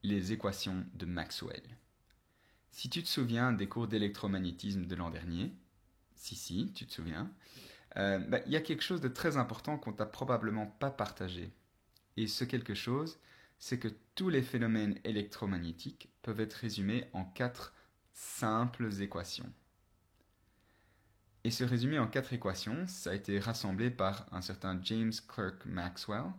les équations de Maxwell. Si tu te souviens des cours d'électromagnétisme de l'an dernier, si, tu te souviens, il y a quelque chose de très important qu'on t'a probablement pas partagé. Et ce quelque chose, c'est que tous les phénomènes électromagnétiques peuvent être résumés en 4 simples équations. Et ce résumé en 4 équations, ça a été rassemblé par un certain James Clerk Maxwell,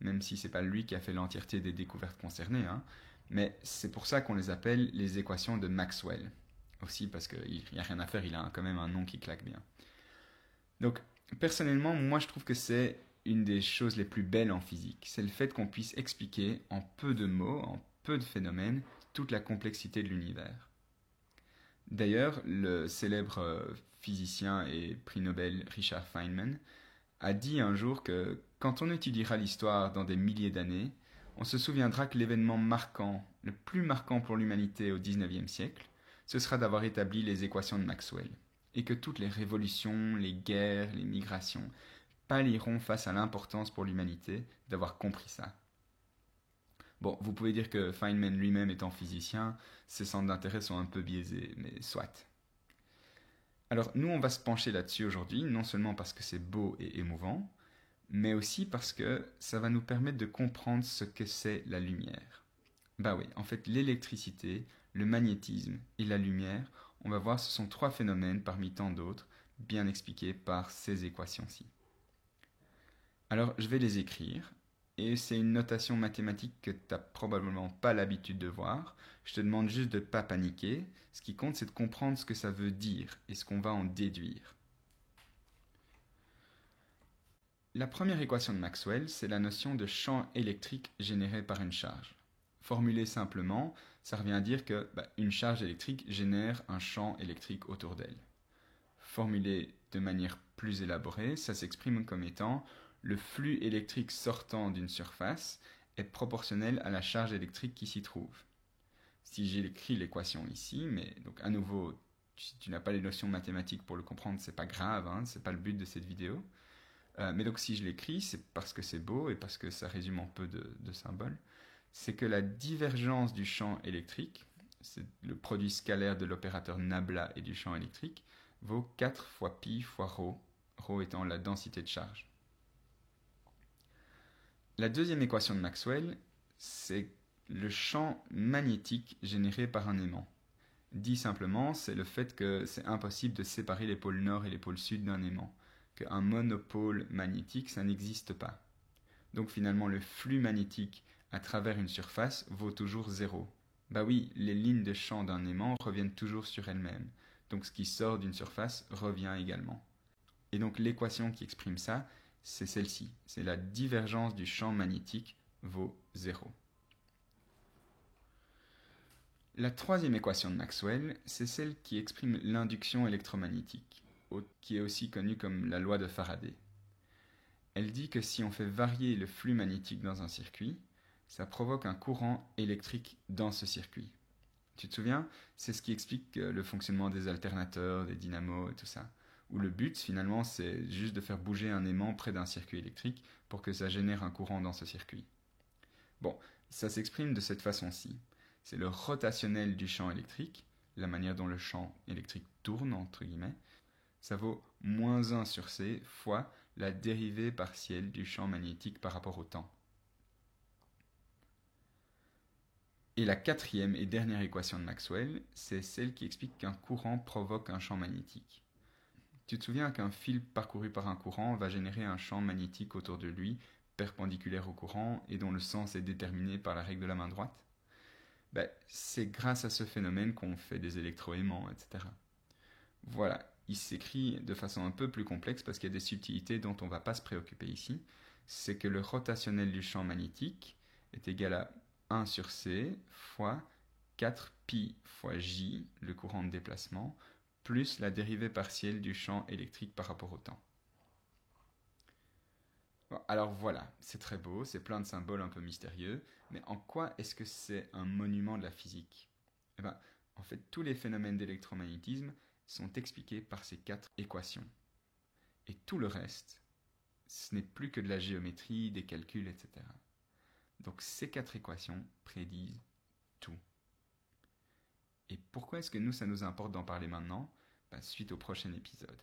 même si c'est pas lui qui a fait l'entièreté des découvertes concernées, hein, mais c'est pour ça qu'on les appelle les équations de Maxwell. Aussi parce qu'il n'y a rien à faire, il a quand même un nom qui claque bien. Donc, personnellement, moi je trouve que c'est une des choses les plus belles en physique. C'est le fait qu'on puisse expliquer en peu de mots, en peu de phénomènes, toute la complexité de l'univers. D'ailleurs, le célèbre physicien et prix Nobel Richard Feynman a dit un jour que quand on étudiera l'histoire dans des milliers d'années, on se souviendra que l'événement marquant, le plus marquant pour l'humanité au XIXe siècle, ce sera d'avoir établi les équations de Maxwell, et que toutes les révolutions, les guerres, les migrations pâliront face à l'importance pour l'humanité d'avoir compris ça. Bon, vous pouvez dire que Feynman lui-même étant physicien, ses centres d'intérêt sont un peu biaisés, mais soit. Alors nous, on va se pencher là-dessus aujourd'hui, non seulement parce que c'est beau et émouvant, mais aussi parce que ça va nous permettre de comprendre ce que c'est la lumière. Bah oui, en fait, l'électricité, le magnétisme et la lumière, on va voir, ce sont 3 phénomènes parmi tant d'autres, bien expliqués par ces équations-ci. Alors, je vais les écrire, et c'est une notation mathématique que tu n'as probablement pas l'habitude de voir. Je te demande juste de ne pas paniquer. Ce qui compte, c'est de comprendre ce que ça veut dire et ce qu'on va en déduire. La première équation de Maxwell, c'est la notion de champ électrique généré par une charge. Formulée simplement, ça revient à dire que une charge électrique génère un champ électrique autour d'elle. Formulée de manière plus élaborée, ça s'exprime comme étant le flux électrique sortant d'une surface est proportionnel à la charge électrique qui s'y trouve. Si j'écris l'équation ici, mais donc à nouveau, si tu n'as pas les notions mathématiques pour le comprendre, c'est pas grave, hein, c'est pas le but de cette vidéo. Mais donc si je l'écris, c'est parce que c'est beau et parce que ça résume un peu de symboles. C'est que la divergence du champ électrique, c'est le produit scalaire de l'opérateur nabla et du champ électrique, vaut 4 fois pi fois ρ, ρ étant la densité de charge. La deuxième équation de Maxwell, c'est le champ magnétique généré par un aimant. Dit simplement, c'est le fait que c'est impossible de séparer les pôles nord et les pôles sud d'un aimant, qu'un monopôle magnétique, ça n'existe pas. Donc finalement, le flux magnétique à travers une surface vaut toujours 0. Bah oui, les lignes de champ d'un aimant reviennent toujours sur elles-mêmes. Donc ce qui sort d'une surface revient également. Et donc l'équation qui exprime ça, c'est celle-ci. C'est la divergence du champ magnétique vaut 0. La troisième équation de Maxwell, c'est celle qui exprime l'induction électromagnétique, qui est aussi connue comme la loi de Faraday. Elle dit que si on fait varier le flux magnétique dans un circuit, ça provoque un courant électrique dans ce circuit. Tu te souviens? C'est ce qui explique le fonctionnement des alternateurs, des dynamos et tout ça. Où le but, finalement, c'est juste de faire bouger un aimant près d'un circuit électrique pour que ça génère un courant dans ce circuit. Bon, ça s'exprime de cette façon-ci. C'est le rotationnel du champ électrique, la manière dont le champ électrique tourne, entre guillemets. Ça vaut moins 1 sur c fois la dérivée partielle du champ magnétique par rapport au temps. Et la quatrième et dernière équation de Maxwell, c'est celle qui explique qu'un courant provoque un champ magnétique. Tu te souviens qu'un fil parcouru par un courant va générer un champ magnétique autour de lui, perpendiculaire au courant, et dont le sens est déterminé par la règle de la main droite? C'est grâce à ce phénomène qu'on fait des électroaimants, etc. Voilà, il s'écrit de façon un peu plus complexe parce qu'il y a des subtilités dont on ne va pas se préoccuper ici. C'est que le rotationnel du champ magnétique est égal à 1 sur c fois 4 pi fois j, le courant de déplacement, plus la dérivée partielle du champ électrique par rapport au temps. Bon, alors voilà, c'est très beau, c'est plein de symboles un peu mystérieux, mais en quoi est-ce que c'est un monument de la physique? En fait, tous les phénomènes d'électromagnétisme sont expliqués par ces 4 équations. Et tout le reste, ce n'est plus que de la géométrie, des calculs, etc. Donc ces 4 équations prédisent tout. Et pourquoi est-ce que nous, ça nous importe d'en parler maintenant? Suite au prochain épisode.